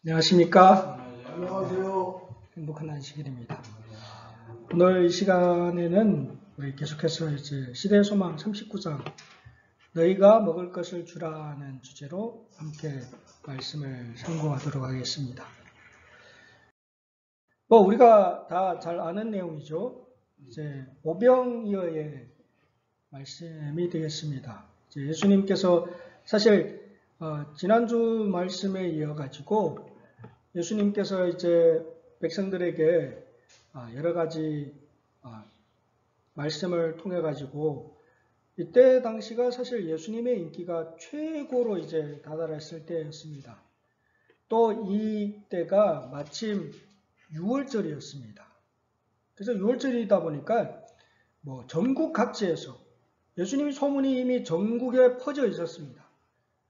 안녕하십니까? 안녕하세요. 행복한 안식일입니다. 오늘 이 시간에는 우리 계속해서 이제 시대의 소망 39장 너희가 먹을 것을 주라는 주제로 함께 말씀을 상고하도록 하겠습니다. 우리가 다 잘 아는 내용이죠. 이제 오병이어의 말씀이 되겠습니다. 이제 예수님께서 사실 지난주 말씀에 이어가지고 예수님께서 이제 백성들에게 여러 가지 말씀을 통해 가지고 이때 당시가 사실 예수님의 인기가 최고로 이제 다다랐을 때였습니다. 또 이 때가 마침 6월절이었습니다. 그래서 6월절이다 보니까 전국 각지에서 예수님 소문이 이미 전국에 퍼져 있었습니다.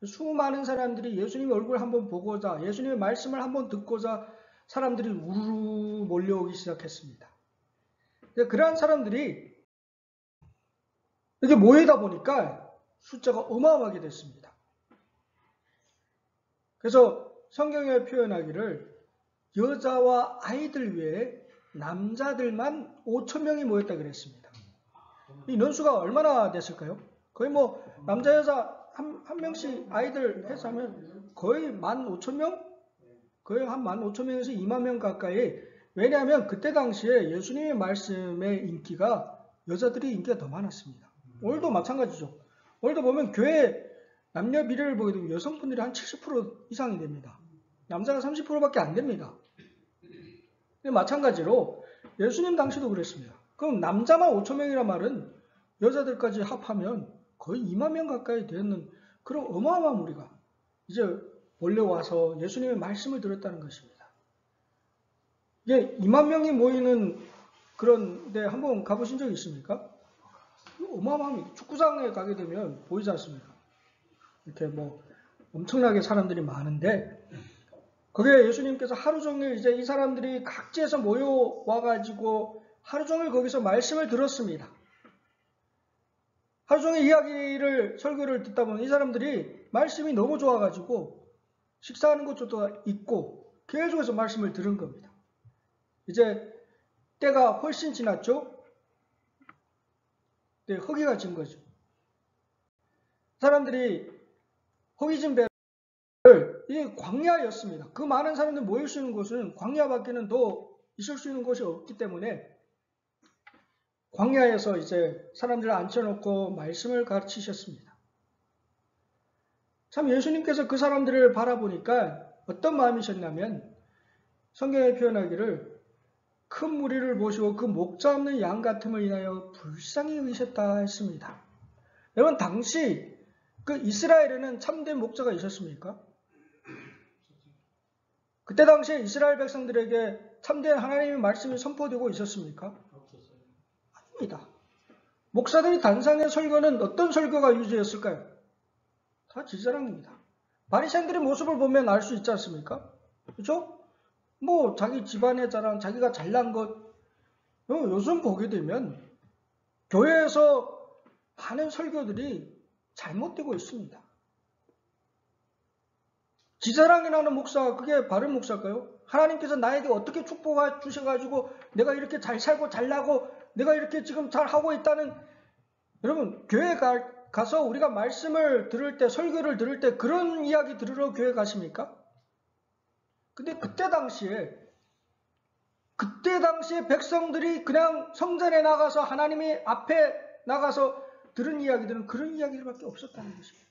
수많은 사람들이 예수님의 얼굴을 한번 보고자, 예수님의 말씀을 한번 듣고자 사람들이 우르르 몰려오기 시작했습니다. 그러한 사람들이 이렇게 모이다 보니까 숫자가 어마어마하게 됐습니다. 그래서 성경에 표현하기를 여자와 아이들 외에 남자들만 5,000명이 모였다 그랬습니다. 이 인원수가 얼마나 됐을까요? 거의 남자 여자 한 명씩 아이들 해서 하면 거의 15,000명? 거의 한 15,000명에서 2만 명 가까이. 왜냐하면 그때 당시에 예수님의 말씀의 인기가 여자들이 인기가 더 많았습니다. 오늘도 마찬가지죠. 오늘도 보면 교회 남녀 비례를 보게 되면 여성분들이 한 70% 이상이 됩니다. 남자가 30%밖에 안 됩니다. 마찬가지로 예수님 당시도 그랬습니다. 그럼 남자만 5,000명이란 말은 여자들까지 합하면 거의 2만 명 가까이 되는 그런 어마어마한 무리가 이제 몰려와서 예수님의 말씀을 들었다는 것입니다. 이게 2만 명이 모이는 그런 데 한번 가보신 적 있습니까? 어마어마합니다. 축구장에 가게 되면 보이지 않습니까? 이렇게 엄청나게 사람들이 많은데 거기에 예수님께서 하루 종일 이제 이 사람들이 각지에서 모여와가지고 하루 종일 거기서 말씀을 들었습니다. 하루 종일 설교를 듣다 보면 이 사람들이 말씀이 너무 좋아가지고 식사하는 것조차 잊고 계속해서 말씀을 들은 겁니다. 이제 때가 훨씬 지났죠? 네, 허기가 진 거죠. 사람들이 허기 진 배를 이게 광야였습니다. 그 많은 사람들이 모일 수 있는 곳은 광야밖에는 더 있을 수 있는 곳이 없기 때문에 광야에서 이제 사람들을 앉혀놓고 말씀을 가르치셨습니다. 참 예수님께서 그 사람들을 바라보니까 어떤 마음이셨냐면 성경에 표현하기를 큰 무리를 보시고 그 목자 없는 양 같음을 인하여 불쌍히 여기셨다 했습니다. 여러분 당시 그 이스라엘에는 참된 목자가 있었습니까? 그때 당시에 이스라엘 백성들에게 참된 하나님의 말씀이 선포되고 있었습니까? 아닙니다. 목사들이 단상의 설교는 어떤 설교가 유지했을까요? 다 지자랑입니다. 바리새인들의 모습을 보면 알 수 있지 않습니까? 그렇죠? 자기 집안의 자랑, 자기가 잘난 것. 요즘 보게 되면 교회에서 많은 설교들이 잘못되고 있습니다. 지자랑이 나는 목사, 그게 바른 목사일까요? 하나님께서 나에게 어떻게 축복해 주셔가지고 내가 이렇게 잘 살고 잘나고 내가 이렇게 지금 잘하고 있다는, 여러분 교회 가서 우리가 말씀을 들을 때, 설교를 들을 때 그런 이야기 들으러 교회 가십니까? 근데 그때 당시에 백성들이 그냥 성전에 나가서 하나님의 앞에 나가서 들은 이야기들은 그런 이야기들밖에 없었다는 것입니다.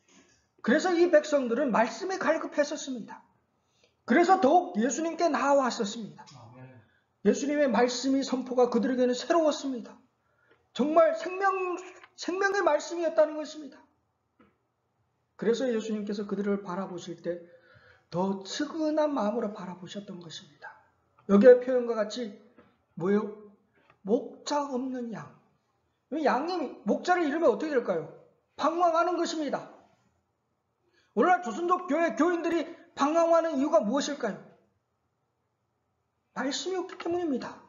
그래서 이 백성들은 말씀에 갈급했었습니다. 그래서 더욱 예수님께 나아왔었습니다. 예수님의 말씀이 선포가 그들에게는 새로웠습니다. 정말 생명의 말씀이었다는 것입니다. 그래서 예수님께서 그들을 바라보실 때 더 측은한 마음으로 바라보셨던 것입니다. 여기에 표현과 같이 뭐예요? 목자 없는 양. 양이 목자를 잃으면 어떻게 될까요? 방황하는 것입니다. 오늘날 조선족 교회 교인들이 방황하는 이유가 무엇일까요? 말씀이 없기 때문입니다.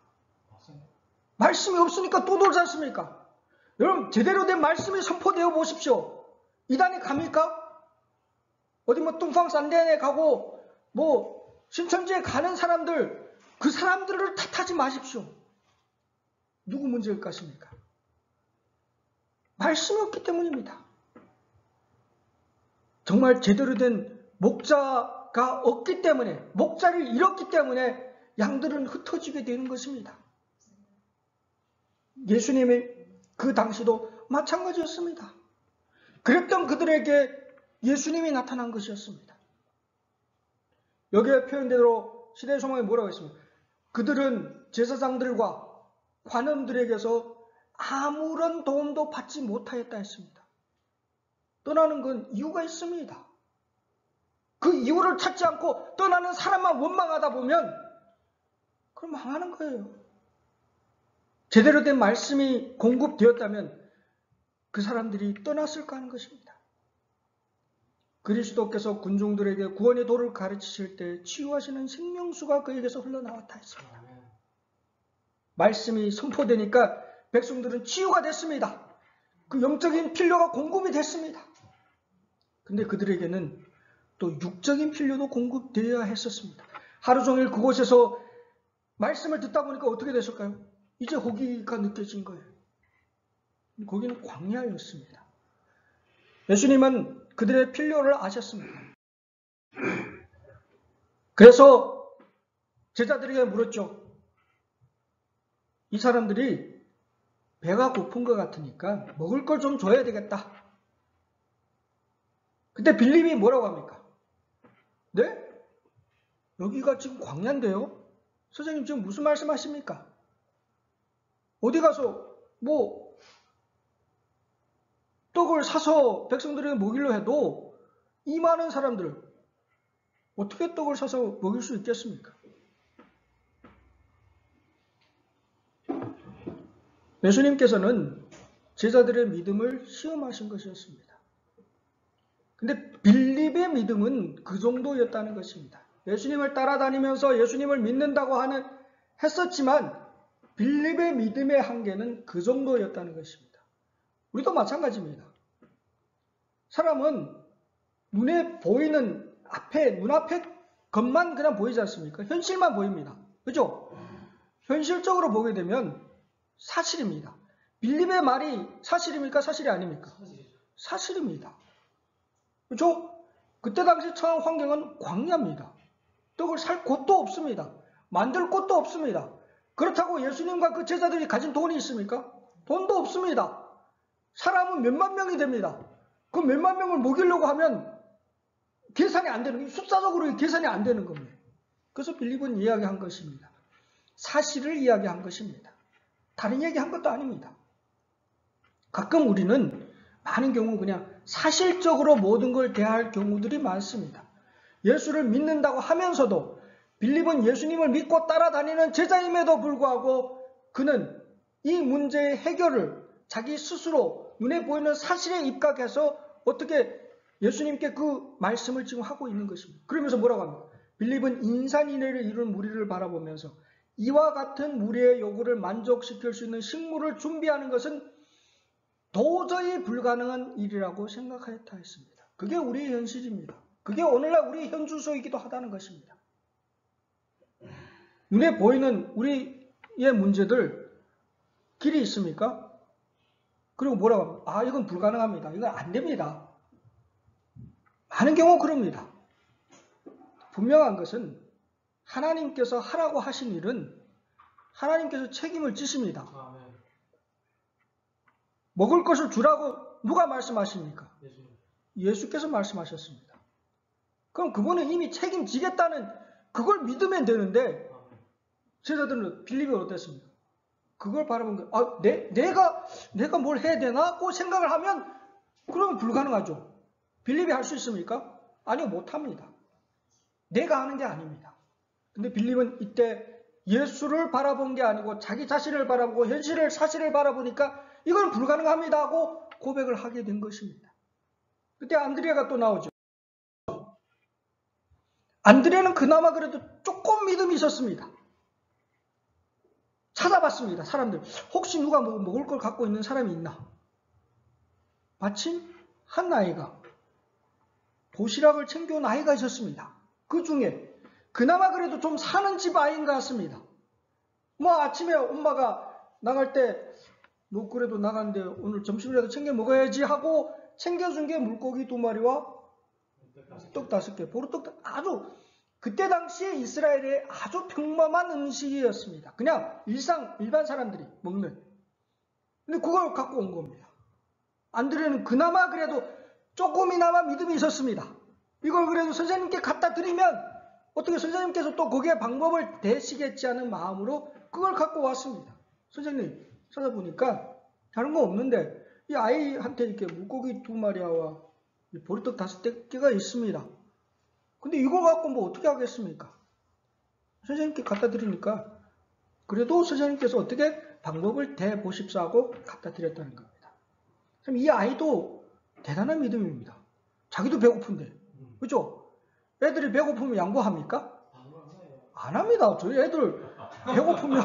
말씀이 없으니까 또 돌지 않습니까? 여러분 제대로 된 말씀이 선포되어 보십시오. 이단에 갑니까? 어디 뚱팡산대에 가고 신천지에 가는 사람들, 그 사람들을 탓하지 마십시오. 누구 문제일 것입니까? 말씀이 없기 때문입니다. 정말 제대로 된 목자가 없기 때문에, 목자를 잃었기 때문에 양들은 흩어지게 되는 것입니다. 예수님의 그 당시도 마찬가지였습니다. 그랬던 그들에게 예수님이 나타난 것이었습니다. 여기에 표현대로 시대의 소망이 뭐라고 했습니까? 그들은 제사장들과 관원들에게서 아무런 도움도 받지 못하였다 했습니다. 떠나는 건 이유가 있습니다. 그 이유를 찾지 않고 떠나는 사람만 원망하다 보면 그럼 망하는 거예요. 제대로 된 말씀이 공급되었다면 그 사람들이 떠났을까 하는 것입니다. 그리스도께서 군중들에게 구원의 도를 가르치실 때 치유하시는 생명수가 그에게서 흘러나왔다 했습니다. 말씀이 선포되니까 백성들은 치유가 됐습니다. 그 영적인 필요가 공급이 됐습니다. 근데 그들에게는 또 육적인 필요도 공급되어야 했었습니다. 하루 종일 그곳에서 말씀을 듣다 보니까 어떻게 됐을까요? 이제 거기가 느껴진 거예요. 거기는 광야였습니다. 예수님은 그들의 필요를 아셨습니다. 그래서 제자들에게 물었죠. 이 사람들이 배가 고픈 것 같으니까 먹을 걸 좀 줘야 되겠다. 근데 빌립이 뭐라고 합니까? 네? 여기가 지금 광야인데요? 선생님 지금 무슨 말씀하십니까? 어디 가서 떡을 사서 백성들에게 먹이려 해도 이 많은 사람들 어떻게 떡을 사서 먹일 수 있겠습니까? 예수님께서는 제자들의 믿음을 시험하신 것이었습니다. 근데 빌립의 믿음은 그 정도였다는 것입니다. 예수님을 따라다니면서 예수님을 믿는다고 했었지만 빌립의 믿음의 한계는 그 정도였다는 것입니다. 우리도 마찬가지입니다. 사람은 눈에 보이는 눈앞에 것만 그냥 보이지 않습니까? 현실만 보입니다. 그죠? 현실적으로 보게 되면 사실입니다. 빌립의 말이 사실입니까? 사실이 아닙니까? 사실입니다. 그렇죠? 그때 당시 처한 환경은 광야입니다. 떡을 살 곳도 없습니다. 만들 곳도 없습니다. 그렇다고 예수님과 그 제자들이 가진 돈이 있습니까? 돈도 없습니다. 사람은 몇만 명이 됩니다. 그 몇만 명을 먹이려고 하면 계산이 안 되는 거예요. 숫자적으로 계산이 안 되는 겁니다. 그래서 빌립은 이야기한 것입니다. 사실을 이야기한 것입니다. 다른 얘기한 것도 아닙니다. 가끔 우리는 많은 경우 그냥 사실적으로 모든 걸 대할 경우들이 많습니다. 예수를 믿는다고 하면서도 빌립은 예수님을 믿고 따라다니는 제자임에도 불구하고 그는 이 문제의 해결을 자기 스스로 눈에 보이는 사실에 입각해서 어떻게 예수님께 그 말씀을 지금 하고 있는 것입니다. 그러면서 뭐라고 합니까? 빌립은 인산인해를 이룬 무리를 바라보면서 이와 같은 무리의 요구를 만족시킬 수 있는 식물을 준비하는 것은 도저히 불가능한 일이라고 생각하였다 했습니다. 그게 우리의 현실입니다. 그게 오늘날 우리의 현주소이기도 하다는 것입니다. 눈에 보이는 우리의 문제들 길이 있습니까? 그리고 뭐라고 합니까? 이건 불가능합니다. 이건 안 됩니다. 많은 경우 그럽니다. 분명한 것은 하나님께서 하라고 하신 일은 하나님께서 책임을 지십니다. 먹을 것을 주라고 누가 말씀하십니까? 예수께서 말씀하셨습니다. 그럼 그분은 이미 책임지겠다는 그걸 믿으면 되는데 제자들은 빌립이 어땠습니까? 그걸 바라본 거예요. 내가 뭘 해야 되나? 고 생각을 하면 그러면 불가능하죠. 빌립이 할 수 있습니까? 아니요, 못합니다. 내가 하는 게 아닙니다. 근데 빌립은 이때 예수를 바라본 게 아니고 자기 자신을 바라보고 현실을 사실을 바라보니까 이건 불가능합니다 하고 고백을 하게 된 것입니다. 그때 안드레아가 또 나오죠. 안드레아는 그나마 그래도 조금 믿음이 있었습니다. 찾아봤습니다. 사람들. 혹시 누가 먹을 걸 갖고 있는 사람이 있나? 마침 한 아이가 도시락을 챙겨온 아이가 있었습니다. 그 중에 그나마 그래도 좀 사는 집 아이인 것 같습니다. 뭐 아침에 엄마가 나갈 때 뭐 그래도 나갔는데 오늘 점심이라도 챙겨 먹어야지 하고 챙겨준 게 물고기 2마리와 떡 5개, 보리떡. 아주 그때 당시에 이스라엘의 아주 평범한 음식이었습니다. 그냥 일반 사람들이 먹는. 근데 그걸 갖고 온 겁니다. 안드레는 그나마 그래도 조금이나마 믿음이 있었습니다. 이걸 그래도 선생님께 갖다 드리면 어떻게 선생님께서 또 거기에 방법을 대시겠지 하는 마음으로 그걸 갖고 왔습니다. 선생님 찾아보니까 다른 거 없는데 이 아이한테 이렇게 물고기 2마리와 보리떡 5개가 있습니다. 근데 이거 갖고 뭐 어떻게 하겠습니까? 선생님께 갖다 드리니까 그래도 선생님께서 어떻게 방법을 대보십사 하고 갖다 드렸다는 겁니다. 그럼 이 아이도 대단한 믿음입니다. 자기도 배고픈데. 그죠? 애들이 배고프면 양보합니까? 안 합니다. 저희 애들 배고프면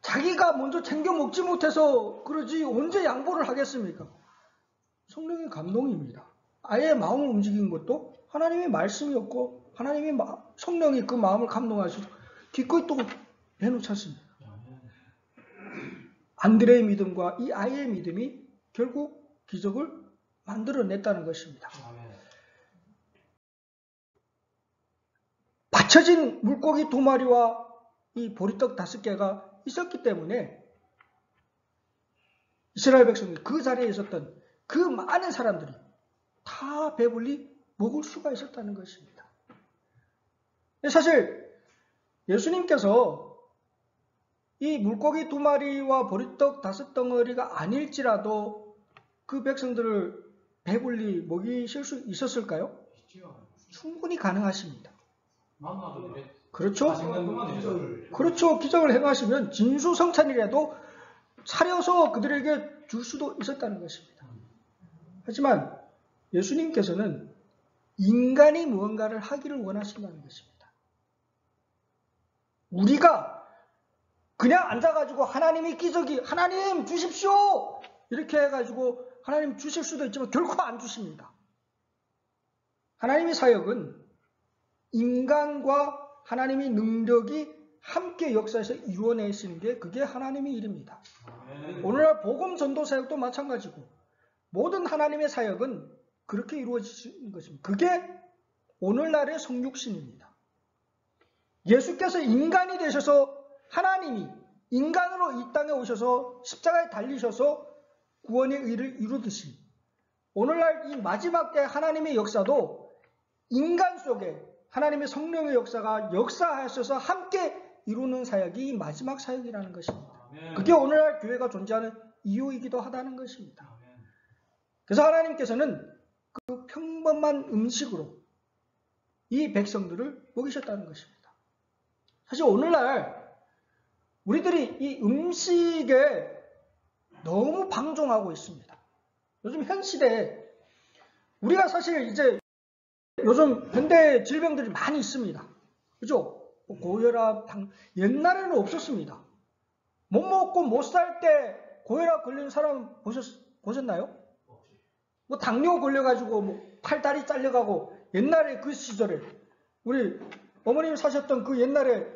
자기가 먼저 챙겨 먹지 못해서 그러지 언제 양보를 하겠습니까? 성령의 감동입니다. 아이의 마음을 움직인 것도 하나님의 말씀이었고 하나님의 성령이 그 마음을 감동하셔서 기꺼이 또 내놓으셨습니다. 안드레의 믿음과 이 아이의 믿음이 결국 기적을 만들어냈다는 것입니다. 받쳐진 물고기 2마리와 이 보리떡 5개가 있었기 때문에 이스라엘 백성이 그 자리에 있었던 그 많은 사람들이 다 배불리 먹을 수가 있었다는 것입니다. 사실 예수님께서 이 물고기 2마리와 보리떡 5덩어리가 아닐지라도 그 백성들을 배불리 먹이실 수 있었을까요? 충분히 가능하십니다. 그렇죠? 그렇죠. 기적을 행하시면 진수성찬이라도 차려서 그들에게 줄 수도 있었다는 것입니다. 하지만 예수님께서는 인간이 무언가를 하기를 원하신다는 것입니다. 우리가 그냥 앉아가지고 하나님이 기적이 하나님 주십시오 이렇게 해가지고 하나님 주실 수도 있지만 결코 안 주십니다. 하나님의 사역은 인간과 하나님의 능력이 함께 역사에서 이루어내시는 게 그게 하나님의 일입니다. 오늘날 복음 전도 사역도 마찬가지고 모든 하나님의 사역은 그렇게 이루어지는 것입니다. 그게 오늘날의 성육신입니다. 예수께서 인간이 되셔서 하나님이 인간으로 이 땅에 오셔서 십자가에 달리셔서 구원의 의를 이루듯이 오늘날 이 마지막 때 하나님의 역사도 인간 속에 하나님의 성령의 역사가 역사하셔서 함께 이루는 사역이 마지막 사역이라는 것입니다. 그게 오늘날 교회가 존재하는 이유이기도 하다는 것입니다. 그래서 하나님께서는 그 평범한 음식으로 이 백성들을 먹이셨다는 것입니다. 사실 오늘날 우리들이 이 음식에 너무 방종하고 있습니다. 요즘 현 시대에 우리가 사실 이제 요즘 현대 질병들이 많이 있습니다. 그죠? 고혈압, 옛날에는 없었습니다. 못 먹고 못 살 때 고혈압 걸린 사람 보셨나요? 뭐 당뇨 걸려가지고 뭐 팔다리 잘려가고 옛날에 그 시절에 우리 어머님 사셨던 그 옛날에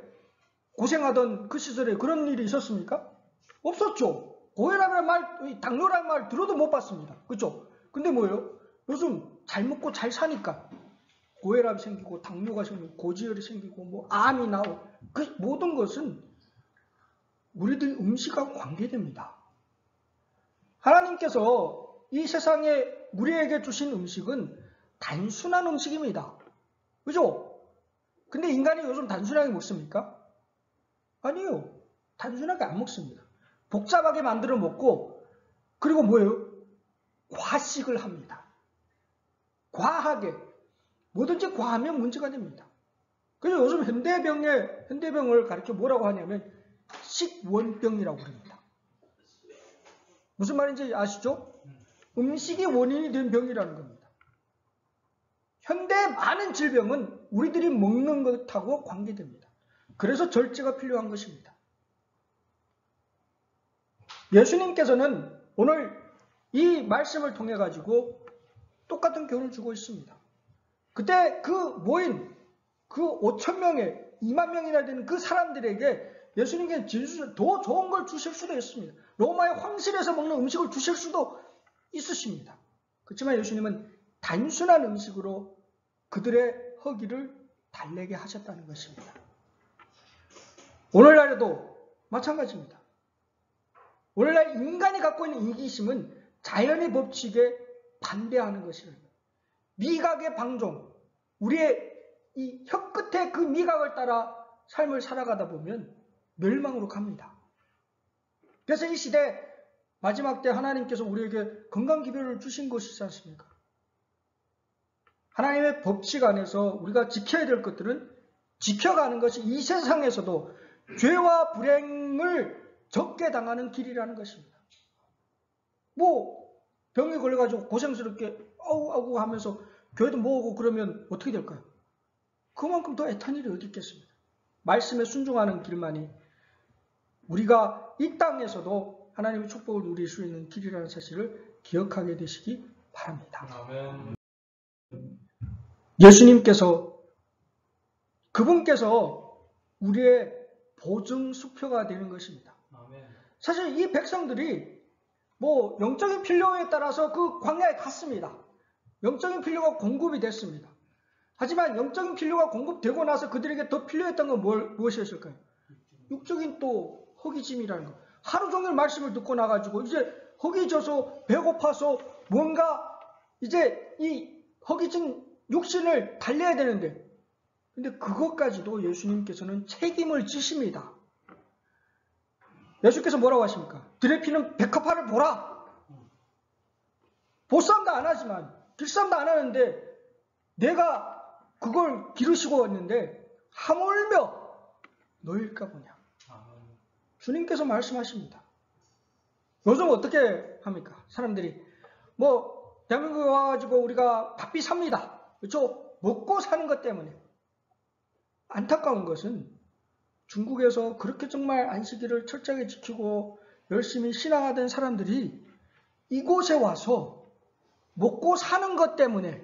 고생하던 그 시절에 그런 일이 있었습니까? 없었죠. 고혈압이란 말, 당뇨란 말 들어도 못 봤습니다. 그죠? 근데 뭐예요? 요즘 잘 먹고 잘 사니까 고혈압이 생기고 당뇨가 생기고 고지혈이 생기고 뭐 암이 나오고 그 모든 것은 우리들 음식하고 관계됩니다. 하나님께서 이 세상에 우리에게 주신 음식은 단순한 음식입니다. 그죠? 근데 인간이 요즘 단순하게 먹습니까? 아니요. 단순하게 안 먹습니다. 복잡하게 만들어 먹고 그리고 뭐예요? 과식을 합니다. 과하게. 뭐든지 과하면 문제가 됩니다. 그래서 요즘 현대병을 가르쳐 뭐라고 하냐면 식원병이라고 합니다. 무슨 말인지 아시죠? 음식이 원인이 된 병이라는 겁니다. 현대 많은 질병은 우리들이 먹는 것하고 관계됩니다. 그래서 절제가 필요한 것입니다. 예수님께서는 오늘 이 말씀을 통해 가지고 똑같은 교훈을 주고 있습니다. 그때 그 모인 그 5천 명의 2만 명이나 되는 그 사람들에게 예수님께 더 좋은 걸 주실 수도 있습니다. 로마의 황실에서 먹는 음식을 주실 수도 있으십니다. 그렇지만 예수님은 단순한 음식으로 그들의 허기를 달래게 하셨다는 것입니다. 오늘날에도 마찬가지입니다. 오늘날 인간이 갖고 있는 이기심은 자연의 법칙에 반대하는 것입니다. 미각의 방종, 우리의 이 혀끝의 그 미각을 따라 삶을 살아가다 보면 멸망으로 갑니다. 그래서 이 시대 마지막 때 하나님께서 우리에게 건강기별을 주신 것이지 않습니까? 하나님의 법칙 안에서 우리가 지켜야 될 것들은 지켜가는 것이 이 세상에서도 죄와 불행을 적게 당하는 길이라는 것입니다. 뭐 병이 걸려가지고 고생스럽게 아우 하면서 교회도 모으고 그러면 어떻게 될까요? 그만큼 더 애탄 일이 어디 있겠습니까? 말씀에 순종하는 길만이 우리가 이 땅에서도 하나님의 축복을 누릴 수 있는 길이라는 사실을 기억하게 되시기 바랍니다. 아멘. 예수님께서 그분께서 우리의 보증 수표가 되는 것입니다. 아멘. 사실 이 백성들이 뭐 영적인 필요에 따라서 그 광야에 갔습니다. 영적인 필요가 공급이 됐습니다. 하지만 영적인 필요가 공급되고 나서 그들에게 더 필요했던 건 무엇이었을까요? 육적인 또 허기짐이라는 거. 하루 종일 말씀을 듣고 나가지고 이제 허기져서 배고파서 뭔가 이제 이 허기진 육신을 달래야 되는데, 근데 그것까지도 예수님께서는 책임을 지십니다. 예수께서 뭐라고 하십니까? 들에 피는 백합화를 보라. 보쌈도 안 하지만 길쌈도 안 하는데 내가 그걸 기르시고 왔는데 하물며 너일까 보냐. 주님께서 말씀하십니다. 요즘 어떻게 합니까? 사람들이 뭐 대한민국에 와가지고 우리가 바삐 삽니다. 그렇죠? 먹고 사는 것 때문에. 안타까운 것은 중국에서 그렇게 정말 안식일을 철저하게 지키고 열심히 신앙하던 사람들이 이곳에 와서 먹고 사는 것 때문에,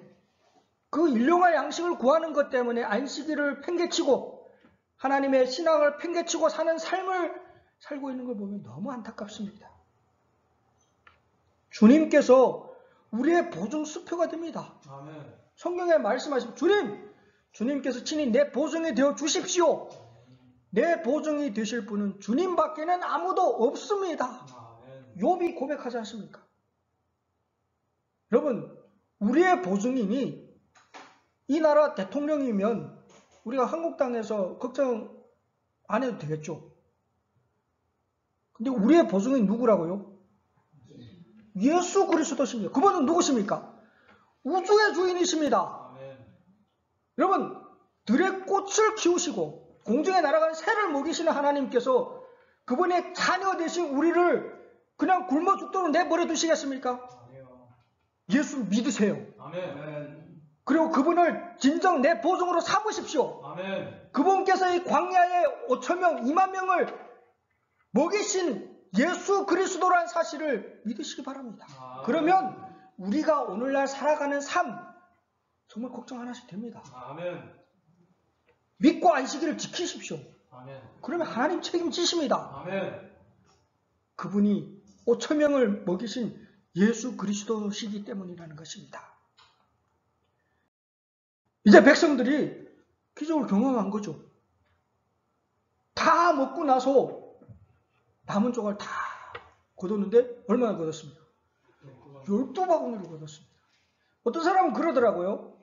그 일용할 양식을 구하는 것 때문에 안식일을 팽개치고 하나님의 신앙을 팽개치고 사는 삶을 살고 있는 걸 보면 너무 안타깝습니다. 주님께서 우리의 보증 수표가 됩니다. 아멘. 성경에 말씀하시면 주님께서 친히 내 보증이 되어 주십시오. 내 보증이 되실 분은 주님밖에는 아무도 없습니다. 욥이 고백하지 않습니까? 여러분, 우리의 보증인이 이 나라 대통령이면 우리가 한국 땅에서 걱정 안 해도 되겠죠. 근데 우리의 보증인이 누구라고요? 예수 그리스도십니다. 그분은 누구십니까? 우주의 주인이십니다. 여러분, 들의 꽃을 키우시고 공중에 날아가는 새를 먹이시는 하나님께서 그분의 자녀 되신 우리를 그냥 굶어 죽도록 내버려 두시겠습니까? 예수 믿으세요. 아멘. 그리고 그분을 진정 내 보증으로 삼으십시오. 아멘. 그분께서 이 광야에 5천 명, 2만 명을 먹이신 예수 그리스도라는 사실을 믿으시기 바랍니다. 아멘. 그러면 우리가 오늘날 살아가는 삶 정말 걱정 안 하셔도 됩니다. 아멘. 믿고 안식일을 지키십시오. 아멘. 그러면 하나님 책임지십니다. 아멘. 그분이 5천 명을 먹이신 예수 그리스도시기 때문이라는 것입니다. 이제 백성들이 기적을 경험한 거죠. 다 먹고 나서 남은 조각을 다 거뒀는데 얼마나 거뒀습니까? 12바구니를 거뒀습니다. 어떤 사람은 그러더라고요.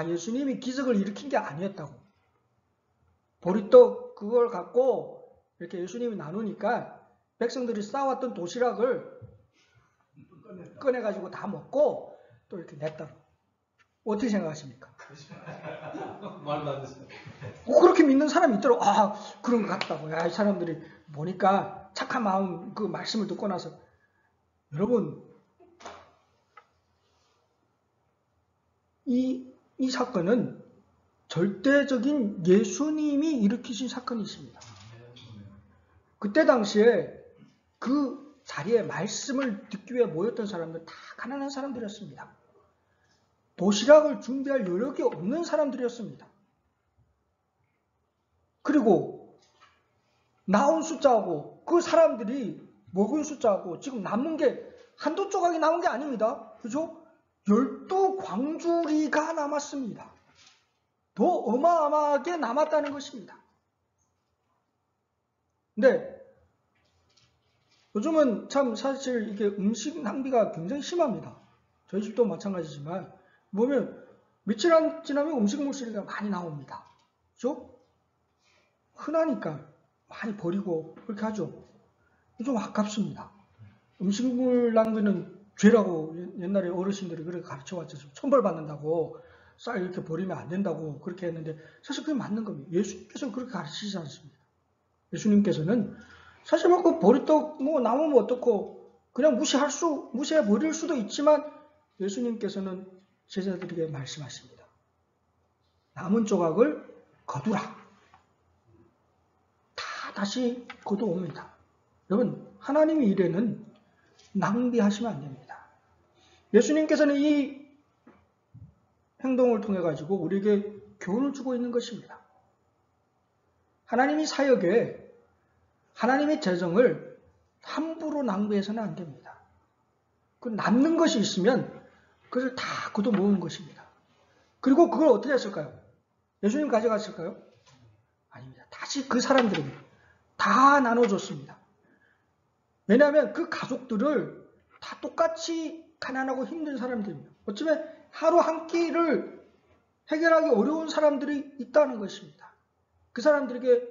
예수님이 기적을 일으킨 게 아니었다고. 보리떡 그걸 갖고 이렇게 예수님이 나누니까 백성들이 쌓아왔던 도시락을 꺼내가지고 다 먹고 또 이렇게 냈다고. 어떻게 생각하십니까? 말도 안 됐어요. 그렇게 믿는 사람이 있더라고. 그런 것 같다고. 이 사람들이 보니까 착한 마음 그 말씀을 듣고 나서. 여러분, 이 사건은 절대적인 예수님이 일으키신 사건이십니다. 그때 당시에 그 자리에 말씀을 듣기 위해 모였던 사람들 다 가난한 사람들이었습니다. 도시락을 준비할 여력이 없는 사람들이었습니다. 그리고 나온 숫자하고 그 사람들이 먹은 숫자하고 지금 남은 게 한두 조각이 남은 게 아닙니다. 그죠? 12광주리가 남았습니다. 더 어마어마하게 남았다는 것입니다. 근데 요즘은 참 사실 이게 음식 낭비가 굉장히 심합니다. 저희 집도 마찬가지지만 보면 며칠 안 지나면 음식물 쓰레기가 많이 나옵니다. 그죠? 흔하니까 많이 버리고 그렇게 하죠. 좀 아깝습니다. 음식물 낭비는 죄라고 옛날에 어르신들이 그렇게 가르쳐왔죠. 천벌 받는다고 쌀 이렇게 버리면 안 된다고 그렇게 했는데 사실 그게 맞는 겁니다. 예수님께서는 그렇게 가르치지 않습니다. 예수님께서는 사실 뭐 버리떡 뭐 남으면 어떻고 그냥 무시해 버릴 수도 있지만 예수님께서는 제자들에게 말씀하십니다. 남은 조각을 거두라. 다 다시 거두옵니다. 여러분, 하나님의 일에는 낭비하시면 안 됩니다. 예수님께서는 이 행동을 통해 가지고 우리에게 교훈을 주고 있는 것입니다. 하나님의 사역에 하나님의 재정을 함부로 낭비해서는 안 됩니다. 그 남는 것이 있으면 그것을 다 걷어 모은 것입니다. 그리고 그걸 어떻게 했을까요? 예수님 가져갔을까요? 아닙니다. 다시 그 사람들에게 다 나눠줬습니다. 왜냐하면 그 가족들을 다 똑같이 가난하고 힘든 사람들입니다. 어쩌면 하루 한 끼를 해결하기 어려운 사람들이 있다는 것입니다. 그 사람들에게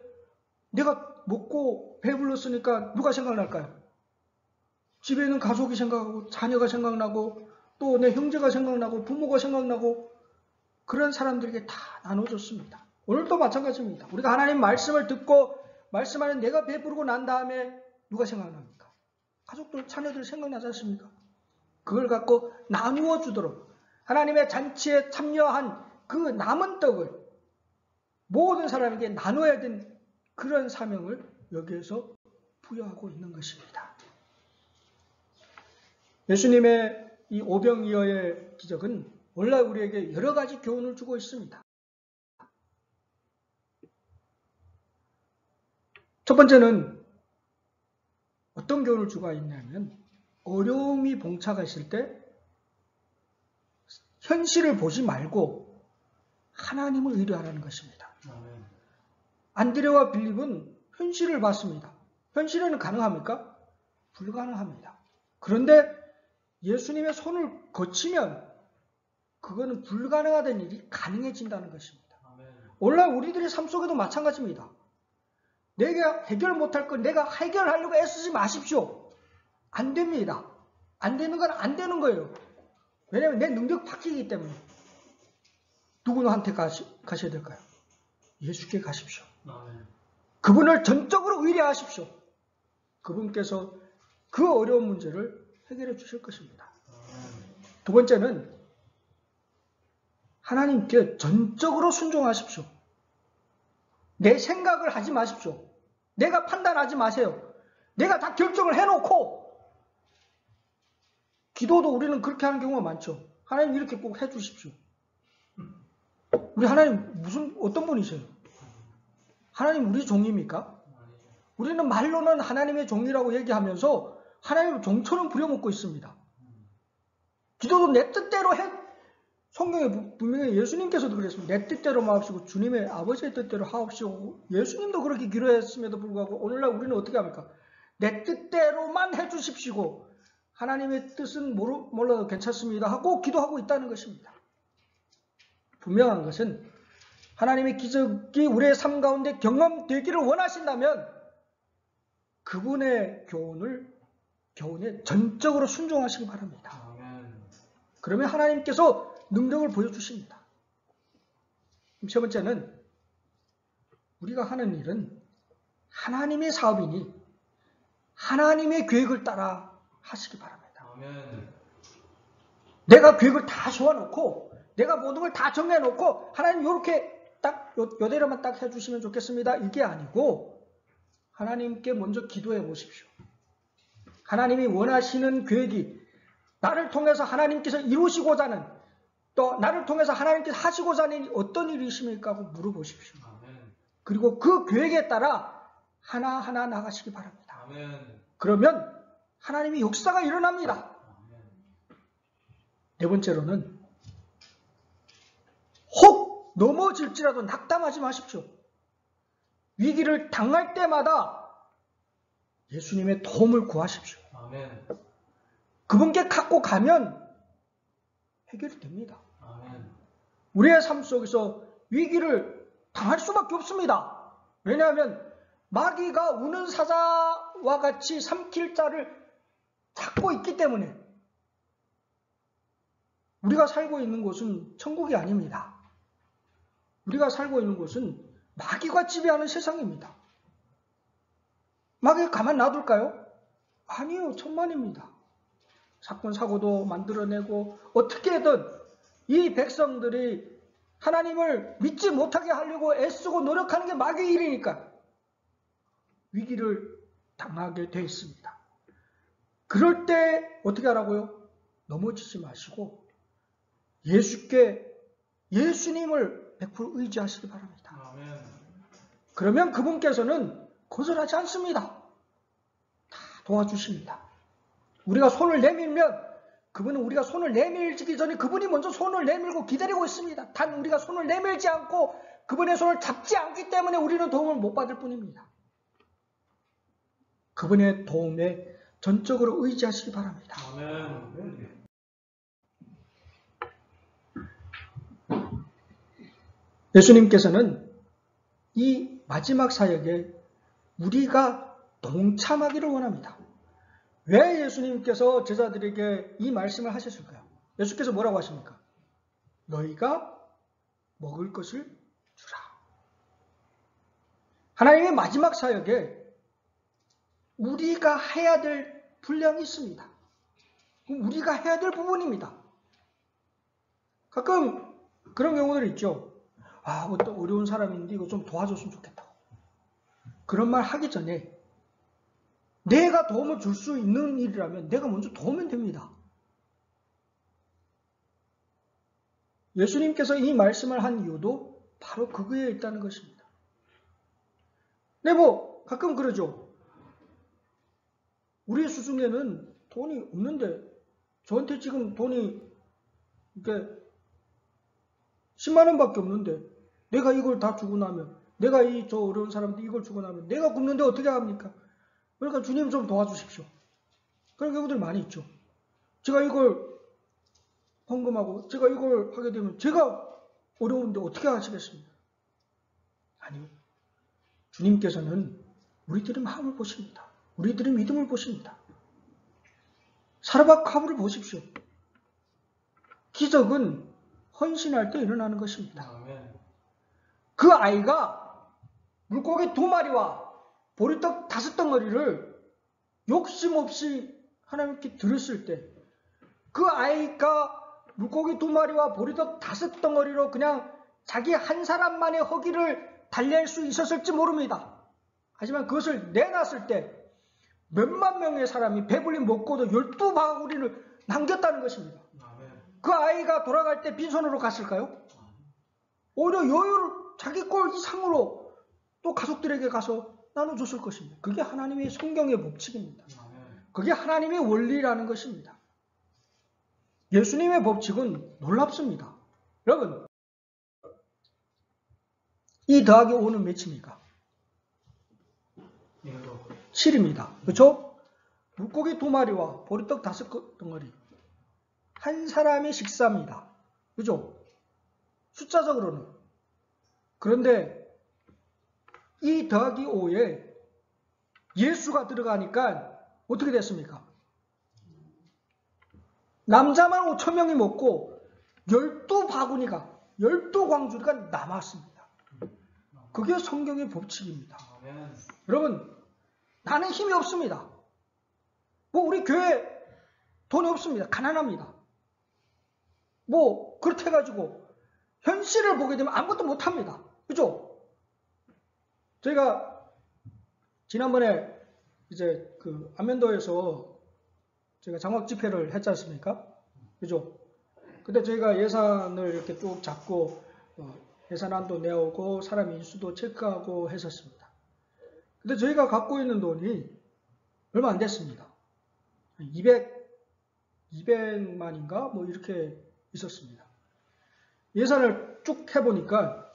내가 먹고 배불렀으니까 누가 생각날까요? 집에 있는 가족이 생각하고 자녀가 생각나고 또 내 형제가 생각나고 부모가 생각나고 그런 사람들에게 다 나눠줬습니다. 오늘도 마찬가지입니다. 우리가 하나님 말씀을 듣고 말씀하는 내가 배부르고 난 다음에 누가 생각납니까? 가족들, 자녀들 생각나지 않습니까? 그걸 갖고 나누어 주도록 하나님의 잔치에 참여한 그 남은 떡을 모든 사람에게 나눠야 된 그런 사명을 여기에서 부여하고 있는 것입니다. 예수님의 이 오병이어의 기적은 원래 우리에게 여러 가지 교훈을 주고 있습니다. 첫 번째는 어떤 교훈을 주고 있냐면 어려움이 봉착 있을 때 현실을 보지 말고 하나님을 의뢰하라는 것입니다. 안드레와 빌립은 현실을 봤습니다. 현실에는 가능합니까? 불가능합니다. 그런데 예수님의 손을 거치면 그거는 불가능하던 일이 가능해진다는 것입니다. 오늘날 우리들의 삶 속에도 마찬가지입니다. 내가 해결 못할 걸 내가 해결하려고 애쓰지 마십시오. 안 됩니다. 안 되는 건 안 되는 거예요. 왜냐하면 내 능력 바뀌기 때문에. 누구한테 가셔야 될까요? 예수께 가십시오. 그분을 전적으로 의뢰하십시오. 그분께서 그 어려운 문제를 해결해 주실 것입니다. 두 번째는 하나님께 전적으로 순종하십시오. 내 생각을 하지 마십시오. 내가 판단하지 마세요. 내가 다 결정을 해놓고 기도도 우리는 그렇게 하는 경우가 많죠. 하나님 이렇게 꼭 해주십시오. 우리 하나님 어떤 분이세요? 하나님 우리 종입니까? 우리는 말로는 하나님의 종이라고 얘기하면서 하나님을 종처럼 부려먹고 있습니다. 기도도 내 뜻대로 해. 성경에 분명히 예수님께서도 그랬습니다. 내 뜻대로만 하옵시고 주님의 아버지의 뜻대로 하옵시고 예수님도 그렇게 기도했음에도 불구하고 오늘날 우리는 어떻게 합니까? 내 뜻대로만 해주십시오. 하나님의 뜻은 몰라도 괜찮습니다 하고 기도하고 있다는 것입니다. 분명한 것은 하나님의 기적이 우리의 삶 가운데 경험되기를 원하신다면 그분의 교훈에 전적으로 순종하시기 바랍니다. 그러면 하나님께서 능력을 보여주십니다. 세 번째는 우리가 하는 일은 하나님의 사업이니 하나님의 계획을 따라 하시기 바랍니다. 내가 계획을 다 세워놓고 내가 모든 걸 다 정해놓고 하나님 이렇게 딱 요대로만 딱 해주시면 좋겠습니다. 이게 아니고 하나님께 먼저 기도해 보십시오. 하나님이 원하시는 계획이 나를 통해서 하나님께서 이루시고자 하는 또 나를 통해서 하나님께서 하시고자 하는 일이 어떤 일이십니까? 하고 물어보십시오. 그리고 그 계획에 따라 하나하나 나가시기 바랍니다. 아멘. 그러면 하나님의 역사가 일어납니다. 네 번째로는 혹 넘어질지라도 낙담하지 마십시오. 위기를 당할 때마다 예수님의 도움을 구하십시오. 아멘. 그분께 갖고 가면 해결이 됩니다. 아멘. 우리의 삶 속에서 위기를 당할 수밖에 없습니다. 왜냐하면 마귀가 우는 사자와 같이 삼킬 자를 찾고 있기 때문에 우리가 살고 있는 곳은 천국이 아닙니다. 우리가 살고 있는 곳은 마귀가 지배하는 세상입니다. 마귀가 가만 놔둘까요? 아니요, 천만입니다. 사건 사고도 만들어내고 어떻게든 이 백성들이 하나님을 믿지 못하게 하려고 애쓰고 노력하는 게 마귀의 일이니까 위기를 당하게 되어 있습니다. 그럴 때 어떻게 하라고요? 넘어지지 마시고 예수님을 100% 의지하시기 바랍니다. 아멘. 그러면 그분께서는 거절하지 않습니다. 다 도와주십니다. 우리가 손을 내밀면 그분은 우리가 손을 내밀기 전에 그분이 먼저 손을 내밀고 기다리고 있습니다. 단 우리가 손을 내밀지 않고 그분의 손을 잡지 않기 때문에 우리는 도움을 못 받을 뿐입니다. 그분의 도움에 전적으로 의지하시기 바랍니다. 아멘. 예수님께서는 이 마지막 사역에 우리가 동참하기를 원합니다. 왜 예수님께서 제자들에게 이 말씀을 하셨을까요? 예수께서 뭐라고 하십니까? 너희가 먹을 것을 주라. 하나님의 마지막 사역에 우리가 해야 될 분량이 있습니다. 우리가 해야 될 부분입니다. 가끔 그런 경우들이 있죠. 어떤 어려운 사람인데 이거 좀 도와줬으면 좋겠다. 그런 말 하기 전에 내가 도움을 줄 수 있는 일이라면 내가 먼저 도우면 됩니다. 예수님께서 이 말씀을 한 이유도 바로 그거에 있다는 것입니다. 네, 가끔 그러죠. 우리 수중에는 돈이 없는데 저한테 지금 돈이 이렇게 10만 원밖에 없는데 내가 이걸 다 주고 나면 내가 저 어려운 사람한테 이걸 주고 나면 내가 굶는데 어떻게 합니까? 그러니까 주님 좀 도와주십시오. 그런 경우들 많이 있죠. 제가 이걸 헌금하고 제가 이걸 하게 되면 제가 어려운데 어떻게 하시겠습니까? 아니요. 주님께서는 우리들의 마음을 보십니다. 우리들의 믿음을 보십니다. 사르밧 과부를 보십시오. 기적은 헌신할 때 일어나는 것입니다. 아멘. 그 아이가 물고기 2마리와 보리떡 5덩어리를 욕심 없이 하나님께 드렸을 때 그 아이가 물고기 2마리와 보리떡 5덩어리로 그냥 자기 한 사람만의 허기를 달랠 수 있었을지 모릅니다. 하지만 그것을 내놨을 때 몇만 명의 사람이 배불리 먹고도 12바구니를 남겼다는 것입니다. 그 아이가 돌아갈 때 빈손으로 갔을까요? 오히려 여유를 자기 꼴 이상으로 또 가족들에게 가서 나눠줬을 것입니다. 그게 하나님의 성경의 법칙입니다. 그게 하나님의 원리라는 것입니다. 예수님의 법칙은 놀랍습니다. 여러분, 이 더하기 5는 몇입니까? 7입니다. 그렇죠? 물고기 2마리와 보리떡 5덩어리. 한 사람의 식사입니다. 그죠? 숫자적으로는. 그런데 이 더하기 5에 예수가 들어가니까 어떻게 됐습니까? 남자만 5,000명이 먹고 12바구니가 12광주리가 남았습니다. 그게 성경의 법칙입니다. 여러분, 나는 힘이 없습니다. 우리 교회 돈이 없습니다. 가난합니다. 그렇게 해가지고 현실을 보게 되면 아무것도 못합니다. 그죠? 저희가 지난번에 이제 그 안면도에서 제가 장학 집회를 했지 않습니까? 그죠? 근데 저희가 예산을 이렇게 쭉 잡고 예산안도 내오고 사람 인수도 체크하고 했었습니다. 근데 저희가 갖고 있는 돈이 얼마 안 됐습니다. 200만인가? 뭐 이렇게 있었습니다. 예산을 쭉 해보니까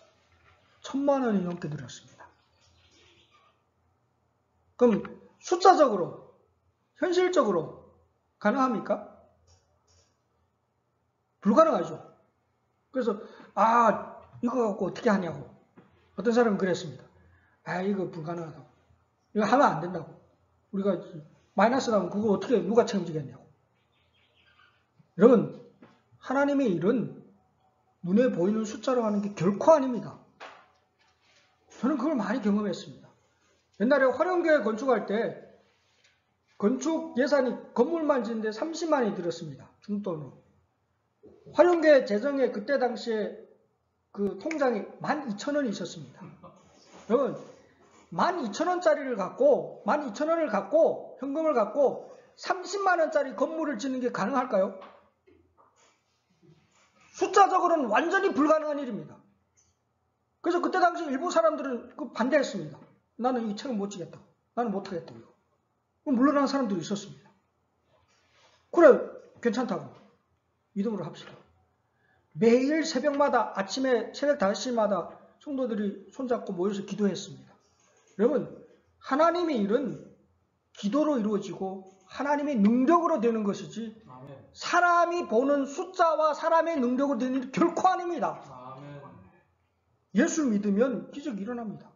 1000만 원이 넘게 들었습니다. 그럼 숫자적으로, 현실적으로 가능합니까? 불가능하죠. 그래서 이거 갖고 어떻게 하냐고. 어떤 사람은 그랬습니다. 이거 불가능하다고. 이거 하면 안 된다고. 우리가 마이너스 나면 그거 어떻게 누가 책임지겠냐고. 여러분, 하나님의 일은 눈에 보이는 숫자로 하는 게 결코 아닙니다. 저는 그걸 많이 경험했습니다. 옛날에 화령교회 건축할 때 건축 예산이 건물만 짓는데 30만이 들었습니다. 중돈으로. 화령교회 재정에 그때 당시에 그 통장에 12,000원이 있었습니다. 여러분, 12,000원짜리를 갖고, 12,000원을 갖고, 현금을 갖고 30만원짜리 건물을 짓는 게 가능할까요? 숫자적으로는 완전히 불가능한 일입니다. 그래서 그때 당시 일부 사람들은 반대했습니다. 나는 이 책은 못 지겠다. 나는 못하겠다. 물러나는 사람들이 있었습니다. 그래, 괜찮다고. 믿음으로 합시다. 매일 새벽마다, 아침에 새벽 5시마다 성도들이 손잡고 모여서 기도했습니다. 여러분, 하나님의 일은 기도로 이루어지고 하나님의 능력으로 되는 것이지 사람이 보는 숫자와 사람의 능력으로 되는 일이 결코 아닙니다. 예수를 믿으면 기적이 일어납니다.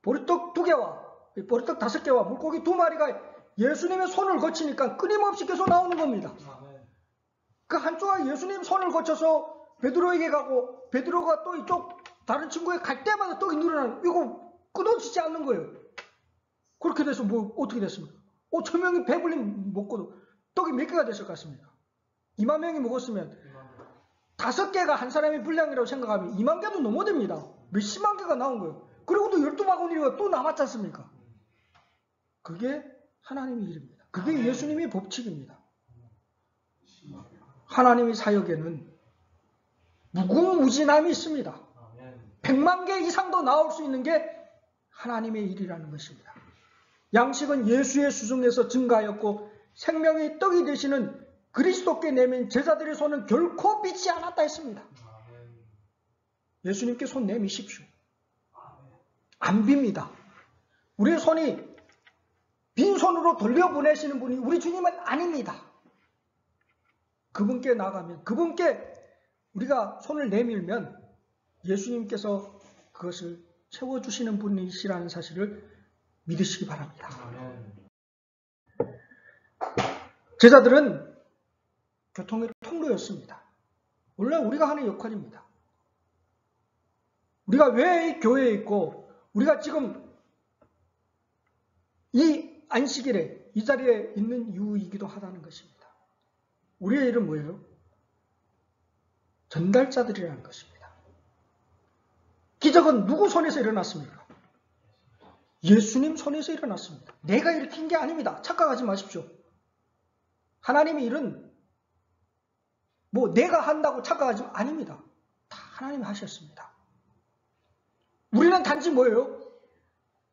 보리떡 2개와 보리떡 5개와 물고기 2마리가 예수님의 손을 거치니까 끊임없이 계속 나오는 겁니다. 그 한쪽에 예수님 손을 거쳐서 베드로에게 가고 베드로가 또 이쪽 다른 친구에 갈 때마다 떡이 늘어나는, 이거 끊어지지 않는 거예요. 그렇게 돼서 뭐 어떻게 됐습니까? 5,000명이 배불리 먹고도 떡이 몇 개가 됐을 것 같습니까? 2만 명이 먹었으면 5개가 한 사람의 분량이라고 생각하면 2만 개도 넘어됩니다. 몇십만 개가 나온 거예요. 그리고 또 12바구니가 또 남았지 않습니까? 그게 하나님의 일입니다. 그게 예수님의 법칙입니다. 하나님의 사역에는 무궁무진함이 있습니다. 100만 개 이상도 나올 수 있는 게 하나님의 일이라는 것입니다. 양식은 예수의 수중에서 증가하였고 생명의 떡이 되시는 그리스도께 내민 제자들의 손은 결코 빚지 않았다 했습니다. 예수님께 손 내미십시오. 안 빕니다. 우리의 손이 빈손으로 돌려보내시는 분이 우리 주님은 아닙니다. 그분께 나가면, 그분께 우리가 손을 내밀면 예수님께서 그것을 채워주시는 분이시라는 사실을 믿으시기 바랍니다. 제자들은 교통의 통로였습니다. 원래 우리가 하는 역할입니다. 우리가 왜 이 교회에 있고 우리가 지금 이 안식일에 이 자리에 있는 이유이기도 하다는 것입니다. 우리의 일은 뭐예요? 전달자들이라는 것입니다. 기적은 누구 손에서 일어났습니까? 예수님 손에서 일어났습니다. 내가 일으킨 게 아닙니다. 착각하지 마십시오. 하나님의 일은 뭐 내가 한다고 착각하지 아닙니다. 다 하나님이 하셨습니다. 우리는 단지 뭐예요?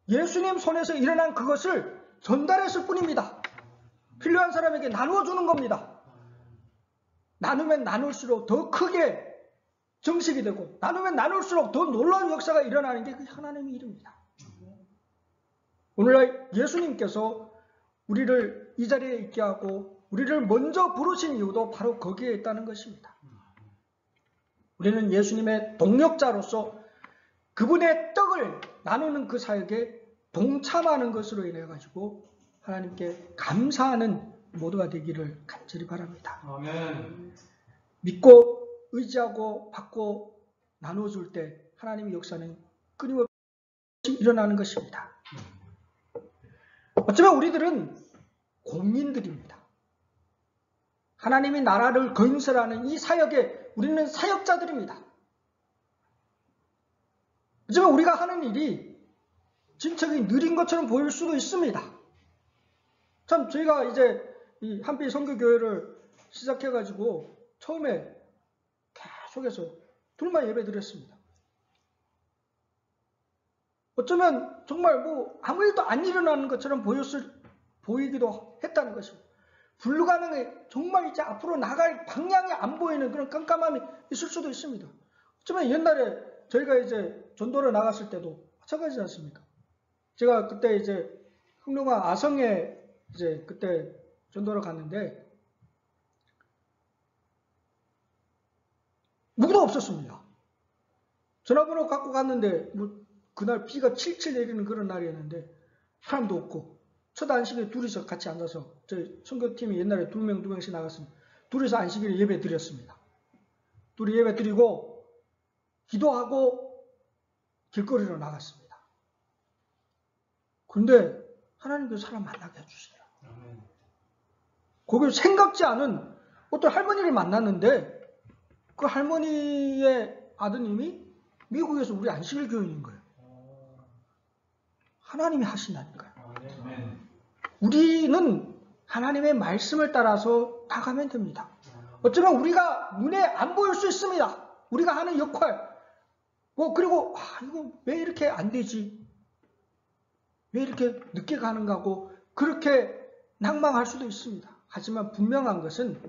예수님 손에서 일어난 그것을 전달했을 뿐입니다. 필요한 사람에게 나누어 주는 겁니다. 나누면 나눌수록 더 크게 정식이 되고 나누면 나눌수록 더 놀라운 역사가 일어나는 게 그 하나님의 일입니다. 오늘날 예수님께서 우리를 이 자리에 있게 하고 우리를 먼저 부르신 이유도 바로 거기에 있다는 것입니다. 우리는 예수님의 동역자로서 그분의 떡을 나누는 그 사역에 동참하는 것으로 인해 가지고 하나님께 감사하는 모두가 되기를 간절히 바랍니다. 아멘. 믿고 의지하고 받고 나눠줄 때 하나님의 역사는 끊임없이 일어나는 것입니다. 어쩌면 우리들은 공민들입니다. 하나님의 나라를 건설하는 이 사역에 우리는 사역자들입니다. 어쩌면 우리가 하는 일이 진척이 느린 것처럼 보일 수도 있습니다. 참 저희가 이제 이 한빛 선교교회를 시작해가지고 처음에 계속해서 둘만 예배 드렸습니다. 어쩌면 정말 뭐 아무 일도 안 일어나는 것처럼 보이기도 했다는 것입니다. 불가능해 정말 이제 앞으로 나갈 방향이 안 보이는 그런 깜깜함이 있을 수도 있습니다. 어쩌면 옛날에 저희가 이제 전도를 나갔을 때도 마찬가지지 않습니까? 제가 그때 이제 흑룡아 아성에 이제 그때 전도를 갔는데 누구도 없었습니다. 전화번호 갖고 갔는데 뭐 그날 비가 칠칠 내리는 그런 날이었는데 사람도 없고 첫 안식일에 둘이서 같이 앉아서 저희 선교팀이 옛날에 두 명씩 나갔습니다. 둘이서 안식일에 예배 드렸습니다. 둘이 예배 드리고 기도하고 길거리로 나갔습니다. 그런데 하나님께서 사람 만나게 해주세요. 거기 생각지 않은 어떤 할머니를 만났는데 그 할머니의 아드님이 미국에서 우리 안식일 교인인 거예요. 하나님이 하신다니까요. 우리는 하나님의 말씀을 따라서 나가면 됩니다. 어쩌면 우리가 눈에 안 보일 수 있습니다. 우리가 하는 역할. 그리고 이거 왜 이렇게 안 되지? 왜 이렇게 늦게 가는가 하고 그렇게 낭망할 수도 있습니다. 하지만 분명한 것은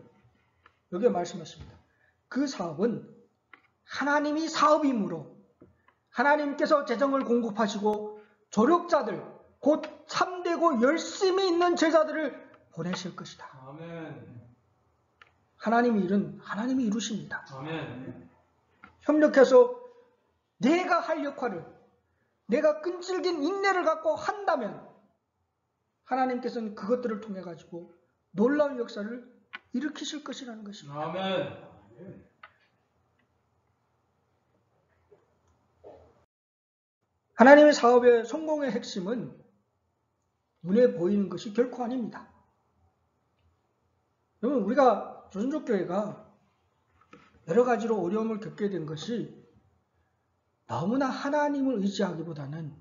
여기에 말씀하십니다. 그 사업은 하나님이 사업이므로 하나님께서 재정을 공급하시고 조력자들, 곧 참되고 열심히 있는 제자들을 보내실 것이다. 아멘. 하나님의 일은 하나님이 이루십니다. 아멘. 협력해서 내가 할 역할을 내가 끈질긴 인내를 갖고 한다면 하나님께서는 그것들을 통해 가지고 놀라운 역사를 일으키실 것이라는 것입니다. 아멘. 하나님의 사업의 성공의 핵심은 눈에 보이는 것이 결코 아닙니다. 여러분, 우리가 조선족교회가 여러 가지로 어려움을 겪게 된 것이 너무나 하나님을 의지하기보다는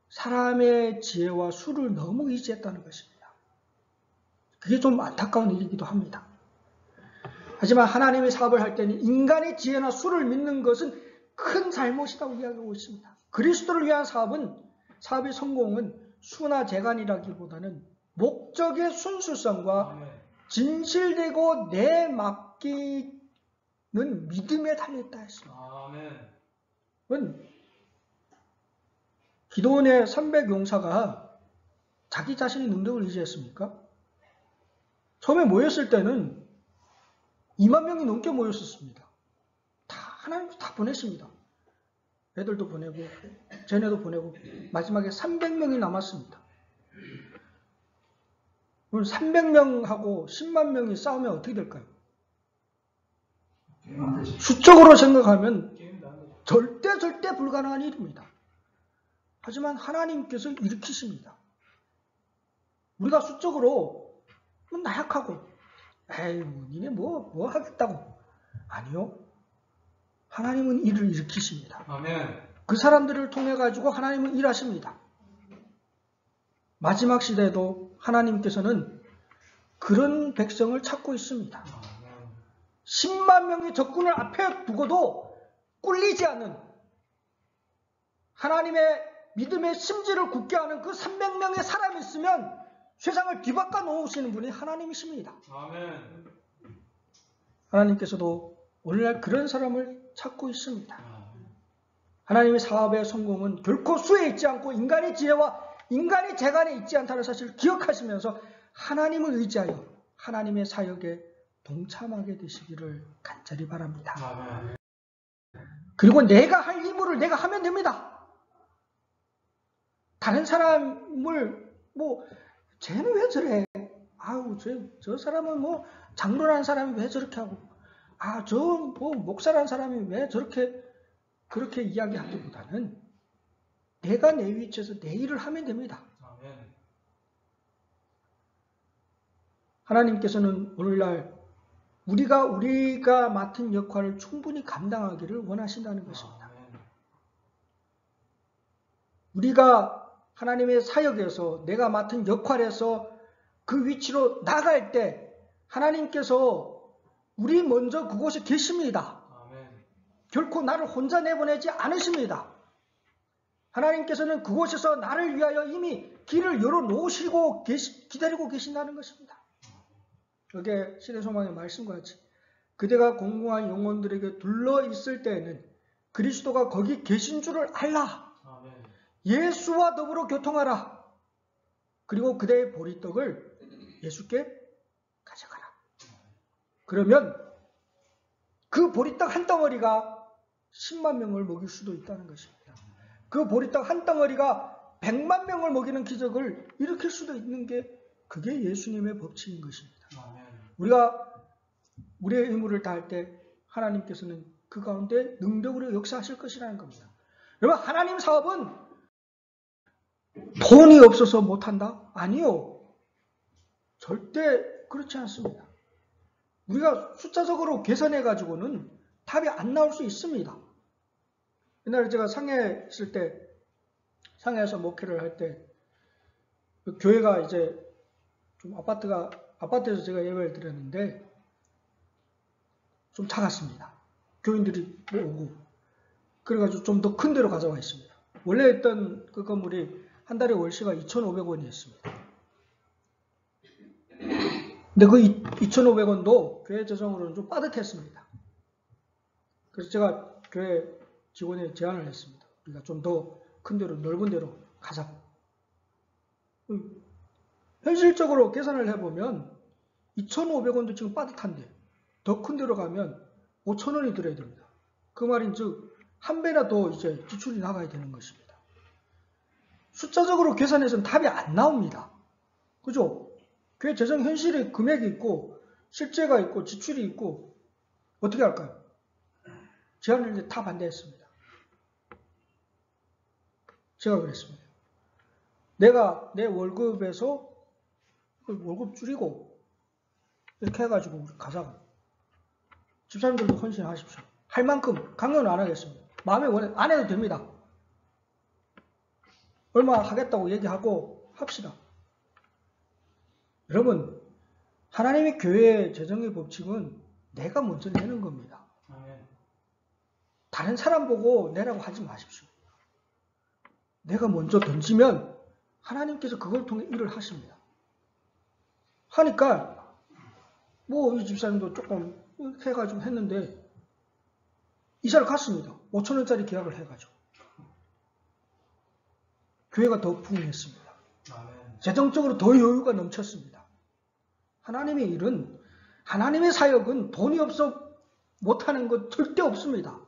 사람의 지혜와 수를 너무 의지했다는 것입니다. 그게 좀 안타까운 일이기도 합니다. 하지만 하나님의 사업을 할 때는 인간의 지혜나 수를 믿는 것은 큰 잘못이라고 이야기하고 있습니다. 그리스도를 위한 사업의 성공은 수나 재간이라기보다는 목적의 순수성과 진실되고 내 맡기는 믿음에 달려있다 했습니다. 기도원의 300용사가 자기 자신의 능력을 의지했습니까? 처음에 모였을 때는 2만 명이 넘게 모였었습니다. 하나님도 다 보냈습니다. 애들도 보내고 쟤네도 보내고 마지막에 300명이 남았습니다. 그럼 300명하고 10만 명이 싸우면 어떻게 될까요? 수적으로 생각하면 절대 불가능한 일입니다. 하지만 하나님께서 일으키십니다. 우리가 수적으로 나약하고 에이 니네 뭐 하겠다고 아니요. 하나님은 일을 일으키십니다. 아멘. 그 사람들을 통해 가지고 하나님은 일하십니다. 마지막 시대에도 하나님께서는 그런 백성을 찾고 있습니다. 10만 명의 적군을 앞에 두고도 꿀리지 않는 하나님의 믿음의 심지를 굳게 하는 그 300명의 사람이 있으면 세상을 뒤바꿔 놓으시는 분이 하나님이십니다. 아멘. 하나님께서도 오늘날 그런 사람을 찾고 있습니다. 하나님의 사업의 성공은 결코 수에 있지 않고 인간의 지혜와 인간의 재간에 있지 않다는 사실을 기억하시면서 하나님을 의지하여 하나님의 사역에 동참하게 되시기를 간절히 바랍니다. 아멘. 그리고 내가 할 임무를 내가 하면 됩니다. 다른 사람을 쟤는 왜 저래? 아우 저 사람은 장로라는 사람이 왜 저렇게 하고 저 목사라는 사람이 왜 그렇게 이야기하기보다는 내가 내 위치에서 내 일을 하면 됩니다. 아멘. 하나님께서는 오늘날 우리가 맡은 역할을 충분히 감당하기를 원하신다는 것입니다. 우리가 하나님의 사역에서 내가 맡은 역할에서 그 위치로 나갈 때 하나님께서 우리 먼저 그곳에 계십니다. 아멘. 결코 나를 혼자 내보내지 않으십니다. 하나님께서는 그곳에서 나를 위하여 이미 길을 열어놓으시고 기다리고 계신다는 것입니다. 여기에 신의 소망의 말씀과 같이 그대가 공고한 영혼들에게 둘러있을 때에는 그리스도가 거기 계신 줄을 알라. 아멘. 예수와 더불어 교통하라. 그리고 그대의 보리떡을 예수께 가져가라. 그러면 그 보리떡 한 덩어리가 10만 명을 먹일 수도 있다는 것입니다. 그 보리떡 한 덩어리가 100만 명을 먹이는 기적을 일으킬 수도 있는 게 그게 예수님의 법칙인 것입니다. 아멘. 우리가 우리의 의무를 다할 때 하나님께서는 그 가운데 능력으로 역사하실 것이라는 겁니다. 여러분, 하나님 사업은 돈이 없어서 못한다? 아니요. 절대 그렇지 않습니다. 우리가 숫자적으로 계산해가지고는 답이 안 나올 수 있습니다. 옛날에 제가 상해에 있을 때, 상해에서 목회를 할 때, 교회가 이제 좀 아파트에서 제가 예배를 드렸는데, 좀 작았습니다. 교인들이 오고. 그래가지고 좀 더 큰 데로 가져와 있습니다. 원래 있던 그 건물이 한 달에 월세가 2,500원이었습니다. 근데 그 2,500원도 교회 재정으로는 좀 빠듯했습니다. 그래서 제가 교회 직원에 제안을 했습니다. 우리가 좀 더 큰 데로, 넓은 데로 가자. 현실적으로 계산을 해보면 2,500원도 지금 빠듯한데 더 큰 데로 가면 5,000원이 들어야 됩니다. 그 말인즉 한 배나 더 이제 지출이 나가야 되는 것입니다. 숫자적으로 계산해서는 답이 안 나옵니다. 그죠? 교회 재정 현실에 금액이 있고 실제가 있고 지출이 있고 어떻게 할까요? 제안을 이제 다 반대했습니다. 제가 그랬습니다. 내가 내 월급에서 월급 줄이고 이렇게 해가지고 우리 가자고. 집사님들도 헌신하십시오. 할 만큼 강요는 안 하겠습니다. 마음에 원해 안 해도 됩니다. 얼마 하겠다고 얘기하고 합시다. 여러분, 하나님의 교회의 재정의 법칙은 내가 먼저 내는 겁니다. 다른 사람 보고 내라고 하지 마십시오. 내가 먼저 던지면 하나님께서 그걸 통해 일을 하십니다. 하니까 뭐 이 집사님도 조금 이렇게 해가지고 했는데 이사를 갔습니다. 5,000원짜리 계약을 해가지고. 교회가 더 풍요했습니다. 재정적으로 더 여유가 넘쳤습니다. 하나님의 일은, 하나님의 사역은 돈이 없어 못하는 것 절대 없습니다.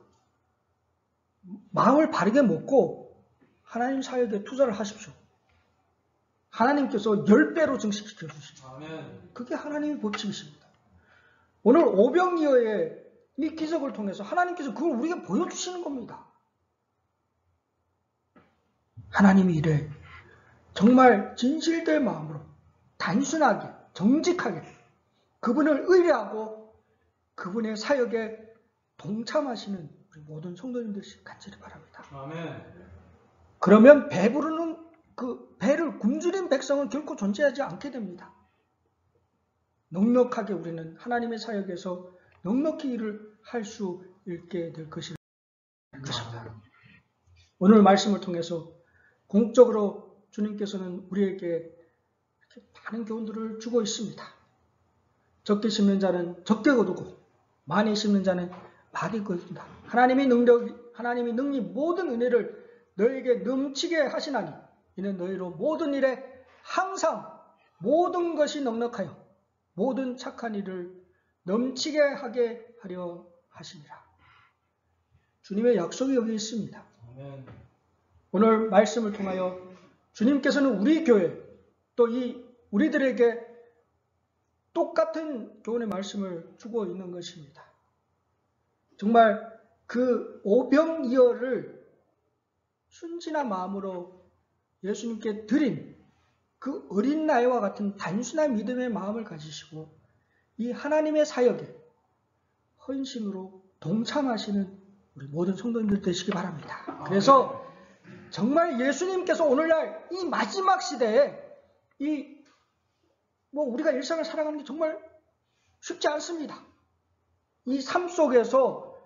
마음을 바르게 먹고 하나님 사역에 투자를 하십시오. 하나님께서 10배로 증식시켜 주십니다. 그게 하나님의 법칙이십니다. 오늘 오병이어의 이 기적을 통해서 하나님께서 그걸 우리에게 보여주시는 겁니다. 하나님이 이래 정말 진실될 마음으로 단순하게 정직하게 그분을 의뢰하고 그분의 사역에 동참하시는 우리 모든 성도님들 간절히 바랍니다. 아멘. 그러면 배부르는 그 배를 굶주린 백성은 결코 존재하지 않게 됩니다. 넉넉하게 우리는 하나님의 사역에서 넉넉히 일을 할 수 있게 될 것입니다. 오늘 말씀을 통해서 궁극적으로 주님께서는 우리에게 이렇게 많은 교훈들을 주고 있습니다. 적게 심는 자는 적게 거두고 많이 심는 자는 많이 거둔다. 하나님이 능히 모든 은혜를 너에게 넘치게 하시나니 이는 너희로 모든 일에 항상 모든 것이 넉넉하여 모든 착한 일을 넘치게 하게 하려 하십니다. 주님의 약속이 여기 있습니다. 아멘. 오늘 말씀을 통하여 주님께서는 우리 교회 또 우리들에게 똑같은 교훈의 말씀을 주고 있는 것입니다. 정말 그 오병이어를 순진한 마음으로 예수님께 드린 그 어린 나이와 같은 단순한 믿음의 마음을 가지시고 이 하나님의 사역에 헌신으로 동참하시는 우리 모든 성도님들 되시기 바랍니다. 그래서 정말 예수님께서 오늘날 이 마지막 시대에 우리가 일상을 살아가는 게 정말 쉽지 않습니다. 이 삶 속에서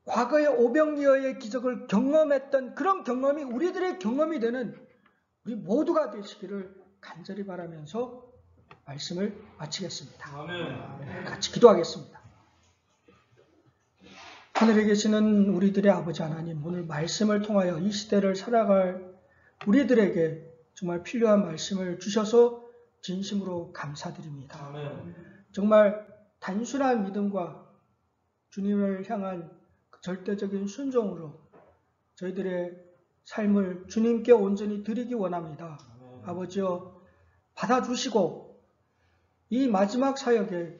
과거의 오병이어의 기적을 경험했던 그런 경험이 우리들의 경험이 되는 우리 모두가 되시기를 간절히 바라면서 말씀을 마치겠습니다. 아멘. 같이 기도하겠습니다. 하늘에 계시는 우리들의 아버지 하나님, 오늘 말씀을 통하여 이 시대를 살아갈 우리들에게 정말 필요한 말씀을 주셔서 진심으로 감사드립니다. 아멘. 정말 단순한 믿음과 주님을 향한 그 절대적인 순종으로 저희들의 삶을 주님께 온전히 드리기 원합니다. 아버지여, 받아주시고 이 마지막 사역에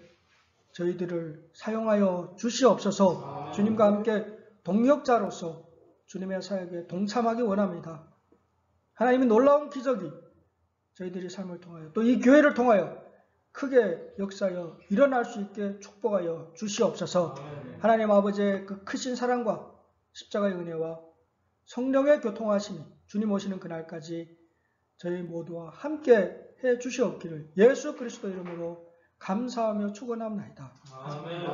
저희들을 사용하여 주시옵소서. 주님과 함께 동역자로서 주님의 사역에 동참하기 원합니다. 하나님의 놀라운 기적이 저희들의 삶을 통하여 또 이 교회를 통하여 크게 역사하여 일어날 수 있게 축복하여 주시옵소서. 하나님 아버지의 그 크신 사랑과 십자가의 은혜와 성령의 교통하심이 주님 오시는 그날까지 저희 모두와 함께 해 주시옵기를 예수 그리스도 이름으로 감사하며 축원합니다. 아멘.